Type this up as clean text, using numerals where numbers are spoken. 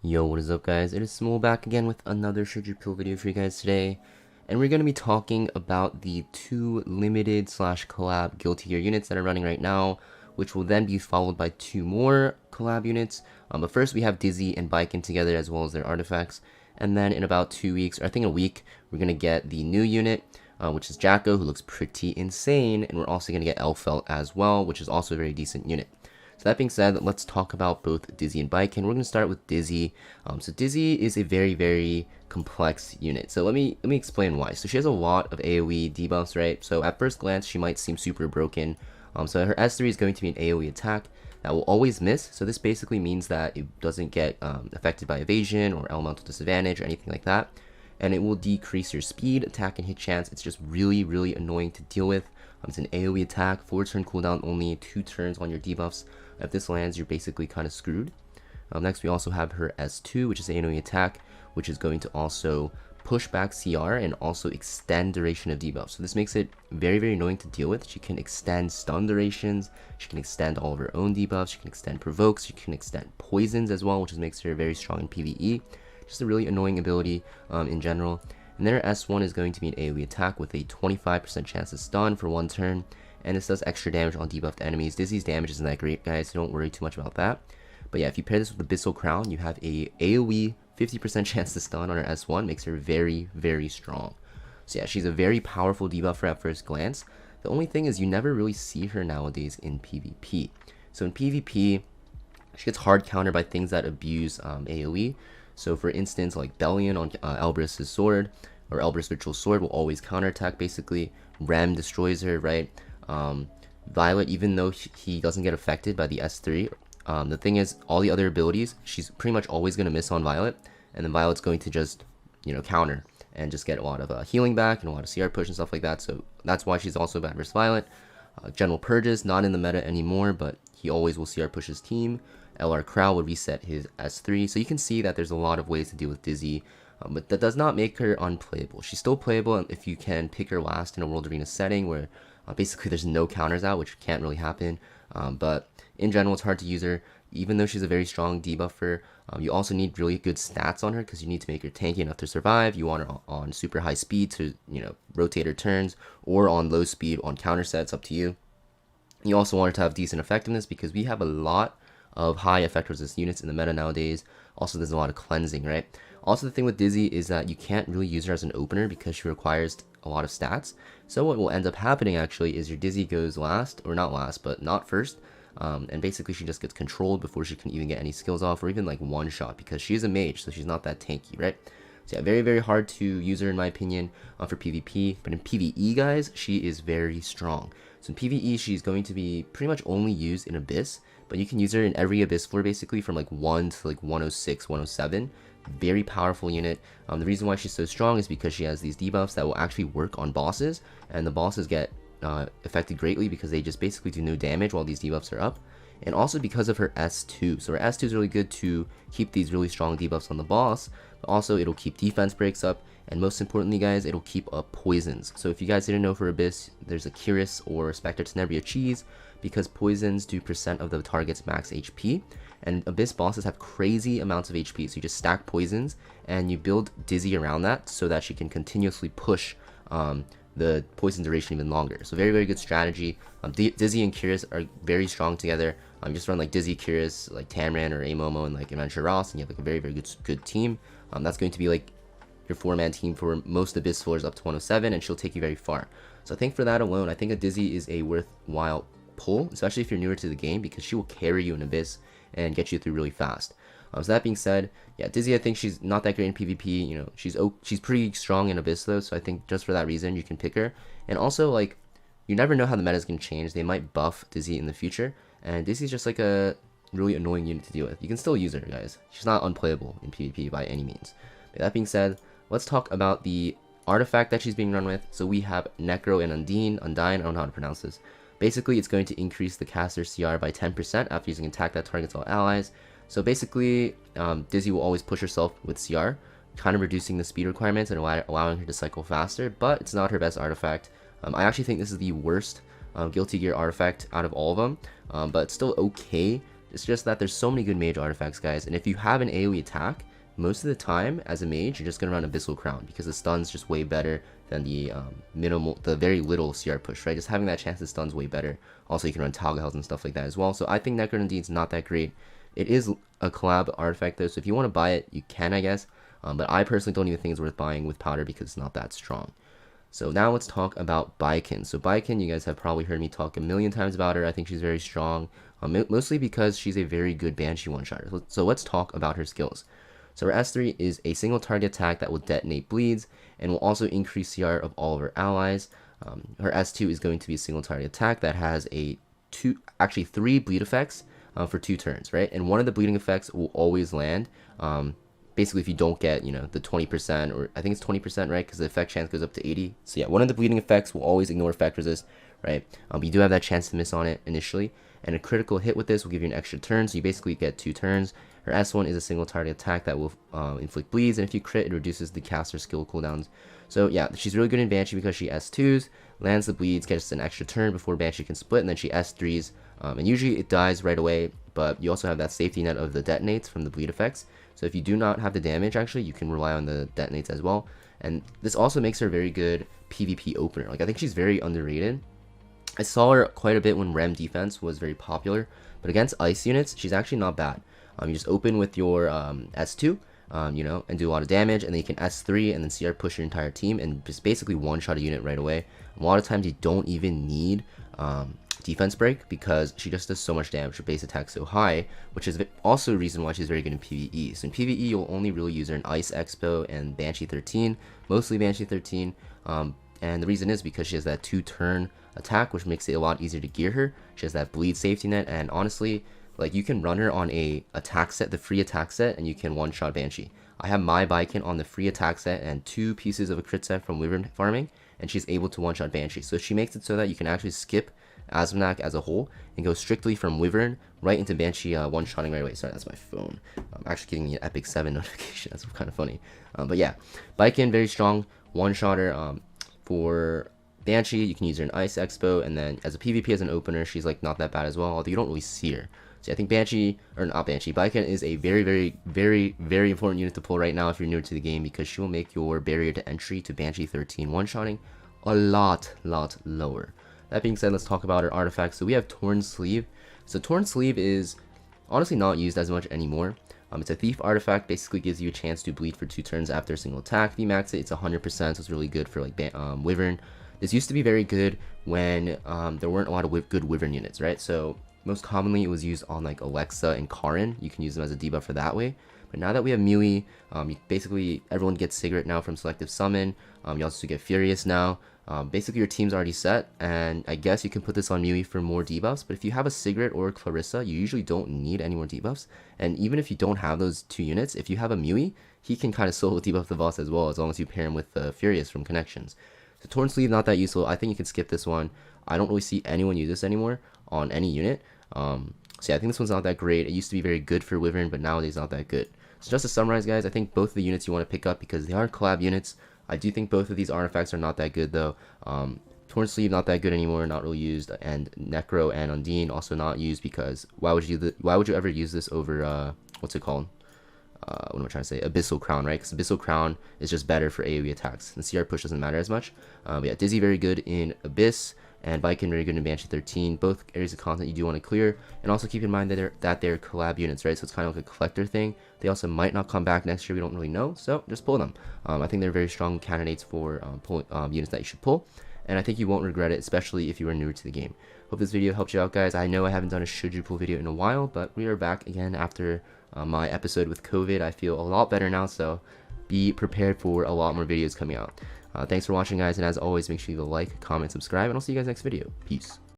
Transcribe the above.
Yo, what is up guys? It is Samool back again with another Sugar Pill video for you guys today. And we're going to be talking about the 2 limited slash collab Guilty Gear units that are running right now, which will then be followed by 2 more collab units. But first we have Dizzy and Baiken together as well as their artifacts. And then in about 2 weeks, or I think a week, we're going to get the new unit, which is Jacko, who looks pretty insane. And we're also going to get Elfelt as well, which is also a very decent unit. So that being said, let's talk about both Dizzy and Baiken. We're going to start with Dizzy. So Dizzy is a very complex unit. So let me explain why. So she has a lot of AoE debuffs, right? So at first glance, she might seem super broken. So her S3 is going to be an AoE attack that will always miss. So this basically means that it doesn't get affected by evasion or elemental disadvantage or anything like that. And it will decrease your speed, attack, and hit chance. It's just really annoying to deal with. It's an AoE attack, 4-turn cooldown only, 2 turns on your debuffs. If this lands, you're basically kind of screwed. Next, we also have her S2, which is an AoE attack, which is going to also push back CR and also extend duration of debuffs. So this makes it very annoying to deal with. She can extend stun durations, she can extend all of her own debuffs, she can extend provokes, she can extend poisons as well, which makes her very strong in PvE. Just a really annoying ability in general. And then her S1 is going to be an AoE attack with a 25% chance to stun for 1 turn. And this does extra damage on debuffed enemies. Dizzy's damage isn't that great, guys, so don't worry too much about that. But yeah, if you pair this with the Abyssal Crown, you have a AoE 50% chance to stun on her S1, makes her very strong. So yeah, she's a very powerful debuffer at first glance. The only thing is you never really see her nowadays in PvP. So in PvP, she gets hard countered by things that abuse AoE. So for instance, like Bellion on Elbrus's sword, or Elbrus Ritual Sword will always counterattack basically. Rem destroys her, right? Violet, even though he doesn't get affected by the S3, the thing is, all the other abilities, she's pretty much always going to miss on Violet, and then Violet's going to just, counter and just get a lot of healing back and a lot of CR push and stuff like that, so that's why she's also bad versus Violet. General Purges, not in the meta anymore, but he always will CR push his team. LR Crow would reset his S3, so you can see that there's a lot of ways to deal with Dizzy, but that does not make her unplayable. She's still playable if you can pick her last in a World Arena setting where basically there's no counters out, which can't really happen, but in general it's hard to use her. Even though she's a very strong debuffer, you also need really good stats on her because you need to make her tanky enough to survive. You want her on super high speed to rotate her turns, or on low speed on counter sets, up to you. You also want her to have decent effectiveness because we have a lot of high effect resist units in the meta nowadays. Also, there's a lot of cleansing, right? Also, the thing with Dizzy is that you can't really use her as an opener because she requires a lot of stats. So what will end up happening actually is your Dizzy goes last, or not last, but not first, and basically she just gets controlled before she can even get any skills off, or even like one shot, because she's a mage, so she's not that tanky, right? So yeah, very hard to use her in my opinion for PvP, but in PvE, guys, she is very strong. So in PvE, she's going to be pretty much only used in Abyss, but you can use her in every Abyss floor basically from like 1 to like 106, 107. Very powerful unit. The reason why she's so strong is because she has these debuffs that will actually work on bosses, and the bosses get affected greatly because they just basically do no damage while these debuffs are up. And also because of her S2. So her S2 is really good to keep these really strong debuffs on the boss, but also it'll keep defense breaks up, and most importantly, guys, it'll keep up poisons. So if you guys didn't know, for Abyss, there's a Curious or Spectre Tenebria cheese, because poisons do % of the target's max HP, and Abyss bosses have crazy amounts of HP, so you just stack poisons, and you build Dizzy around that so that she can continuously push the poison duration even longer. So very good strategy. Dizzy and Curious are very strong together. Just run like Dizzy, Curious, like Tamran or Amomo, and like Adventure Ross, and you have like a very good team. That's going to be like your 4-man team for most Abyss floors up to 107, and she'll take you very far. So I think for that alone, I think a Dizzy is a worthwhile pull, especially if you're newer to the game, because she will carry you in Abyss and get you through really fast. So that being said, yeah, Dizzy, I think she's not that great in PvP. She's pretty strong in Abyss though, so I think just for that reason you can pick her. And also, like, you never know how the meta is gonna change. They might buff Dizzy in the future, and Dizzy's just like a really annoying unit to deal with. You can still use her, guys. She's not unplayable in PvP by any means. But that being said, let's talk about the artifact that she's being run with. So we have Necro and Undyne. I don't know how to pronounce this. Basically, it's going to increase the caster's CR by 10% after using attack that targets all allies. So basically, Dizzy will always push herself with CR, kind of reducing the speed requirements and allowing her to cycle faster, but it's not her best artifact. I actually think this is the worst Guilty Gear artifact out of all of them. but still okay. It's just that there's so many good mage artifacts, guys, and if you have an AoE attack, most of the time as a mage you're just gonna run Abyssal Crown because the stun's just way better than the very little CR push, right? Just having that chance to stun's way better. Also, you can run Toggle Health and stuff like that as well. So I think Necronundine's not that great. It is a collab artifact though, so if you want to buy it, you can, I guess. But I personally don't even think it's worth buying with powder because it's not that strong. So now let's talk about Baiken. So Baiken, you guys have probably heard me talk a million times about her. I think she's very strong, mostly because she's a very good Banshee one-shotter. So let's talk about her skills. So her S3 is a single target attack that will detonate bleeds and will also increase CR of all of her allies. Her S2 is going to be a single target attack that has actually three bleed effects for 2 turns, right? And one of the bleeding effects will always land. Basically, if you don't get, the 20%, or I think it's 20%, right? Because the effect chance goes up to 80. So yeah, one of the bleeding effects will always ignore effect resist, right? You do have that chance to miss on it initially, and a critical hit with this will give you an extra turn, so you basically get 2 turns. Her S1 is a single target attack that will inflict bleeds, and if you crit, it reduces the caster skill cooldowns. So yeah, she's really good in Banshee because she S2s, lands the bleeds, gets an extra turn before Banshee can split, and then she S3s, and usually it dies right away, but you also have that safety net of the detonates from the bleed effects. So if you do not have the damage, actually, you can rely on the detonates as well. And this also makes her a very good PvP opener. Like, I think she's very underrated. I saw her quite a bit when Rem defense was very popular, but against ice units, she's actually not bad. You just open with your S2, and do a lot of damage, and then you can S3 and then CR push your entire team and just basically one-shot a unit right away. A lot of times you don't even need defense break because she just does so much damage. Her base attack so high, which is also a reason why she's very good in PvE. So in PvE, you'll only really use her in Ice Expo and Banshee 13, mostly Banshee 13. And the reason is because she has that 2-turn attack, which makes it a lot easier to gear her. She has that bleed safety net, and honestly, like, you can run her on a attack set, the free attack set, and you can one-shot Banshee. I have my Baiken on the free attack set and 2 pieces of a crit set from Wyvern farming, and she's able to one-shot Banshee. So she makes it so that you can actually skip Azmnak as a whole and go strictly from Wyvern right into Banshee one-shotting right away. Sorry, that's my phone. I'm actually getting an Epic 7 notification. That's kind of funny. But yeah, Baiken, very strong one-shotter. For Banshee, you can use her in Ice Expo, and then as a PvP, as an opener, she's like not that bad as well, although you don't really see her. So I think Baiken is a very, very, very, very important unit to pull right now if you're newer to the game, because she will make your barrier to entry to Banshee 13 one-shotting a lot lower. That being said, let's talk about her artifacts. So we have Torn Sleeve. So Torn Sleeve is honestly not used as much anymore. It's a thief artifact, basically gives you a chance to bleed for 2 turns after a single attack. If you max it, it's 100%, so it's really good for like Wyvern. This used to be very good when there weren't a lot of good Wyvern units, right? So most commonly it was used on like Alexa and Karin. You can use them as a debuff for that way. But now that we have Mui, basically everyone gets Cigarette now from Selective Summon. You also get Furious now. Basically your team's already set, and I guess you can put this on Mui for more debuffs, but if you have a Cigarette or a Clarissa, you usually don't need any more debuffs. And even if you don't have those 2 units, if you have a Mui, he can kind of solo debuff the boss as well, as long as you pair him with Furious from Connections. So Torn Sleeve, not that useful. I think you can skip this one. I don't really see anyone use this anymore on any unit. So yeah, I think this one's not that great. It used to be very good for Wyvern, but nowadays not that good. So just to summarize, guys, I think both of the units you want to pick up because they are collab units. I do think both of these artifacts are not that good though. Torn Sleeve, not that good anymore, not really used, and Necro and Undine also not used, because why would you ever use this over what's it called? What am I trying to say? Abyssal Crown, right? Because Abyssal Crown is just better for AoE attacks. And CR push doesn't matter as much. But yeah, Dizzy very good in Abyss, and Baiken very good in Banshee 13. Both areas of content you do want to clear, and also keep in mind that they're collab units, right? So it's kind of like a collector thing. They also might not come back next year. We don't really know, so just pull them. I think they're very strong candidates for units that you should pull, and I think you won't regret it, especially if you are newer to the game. Hope this video helped you out, guys. I know I haven't done a should you pull video in a while, but we are back again after my episode with COVID. I feel a lot better now, so be prepared for a lot more videos coming out. Thanks for watching, guys, and as always, make sure you leave a like, comment, subscribe, and I'll see you guys next video. Peace.